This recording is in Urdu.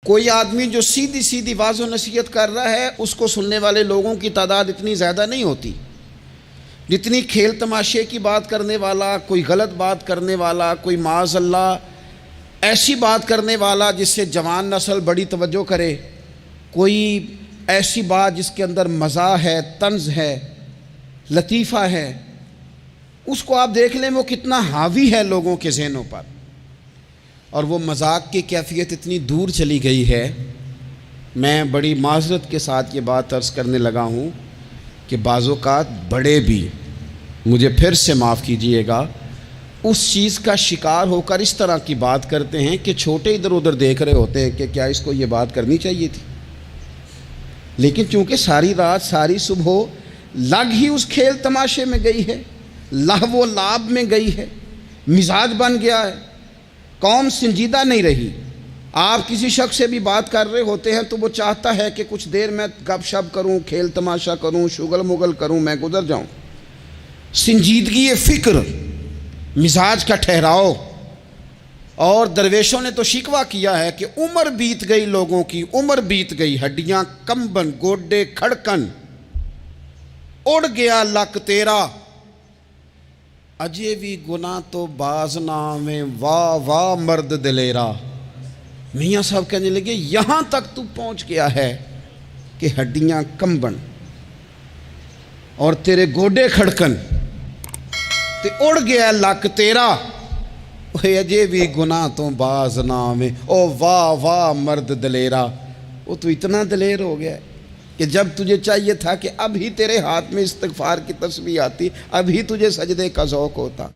کوئی آدمی جو سیدھی سیدھی واضح نصیحت کر رہا ہے اس کو سننے والے لوگوں کی تعداد اتنی زیادہ نہیں ہوتی جتنی کھیل تماشے کی بات کرنے والا، کوئی غلط بات کرنے والا، کوئی معاذ اللہ ایسی بات کرنے والا جس سے جوان نسل بڑی توجہ کرے، کوئی ایسی بات جس کے اندر مزاح ہے، طنز ہے، لطیفہ ہے، اس کو آپ دیکھ لیں وہ کتنا حاوی ہے لوگوں کے ذہنوں پر، اور وہ مذاق کی کیفیت اتنی دور چلی گئی ہے۔ میں بڑی معذرت کے ساتھ یہ بات عرض کرنے لگا ہوں کہ بعض اوقات بڑے بھی، مجھے پھر سے معاف کیجئے گا، اس چیز کا شکار ہو کر اس طرح کی بات کرتے ہیں کہ چھوٹے ادھر ادھر دیکھ رہے ہوتے ہیں کہ کیا اس کو یہ بات کرنی چاہیے تھی، لیکن چونکہ ساری رات ساری صبح لگ ہی اس کھیل تماشے میں گئی ہے، لہو و لعب میں گئی ہے، مزاج بن گیا ہے، قوم سنجیدہ نہیں رہی۔ آپ کسی شخص سے بھی بات کر رہے ہوتے ہیں تو وہ چاہتا ہے کہ کچھ دیر میں گپ شپ کروں، کھیل تماشا کروں، شغل مغل کروں، میں گزر جاؤں۔ سنجیدگی فکر، مزاج کا ٹھہراؤ، اور درویشوں نے تو شکوہ کیا ہے کہ عمر بیت گئی، لوگوں کی عمر بیت گئی، ہڈیاں کمبن، گوڈے کھڑکن، اڑ گیا لک تیرا، اجے بھی گناہ تو باز نہ آویں، واہ واہ مرد دلیرا۔ میاں صاحب کہنے لگے یہاں تک تو پہنچ گیا ہے کہ ہڈیاں کمبن اور تیرے گوڈے کھڑکن تے اڑ گیا لک تیرا، اجے بھی گناہ تو باز نہ آویں، او واہ واہ مرد دلیرا۔ وہ تو اتنا دلیر ہو گیا کہ جب تجھے چاہیے تھا کہ اب ہی تیرے ہاتھ میں استغفار کی تسبیح آتی، اب ہی تجھے سجدے کا ذوق ہوتا۔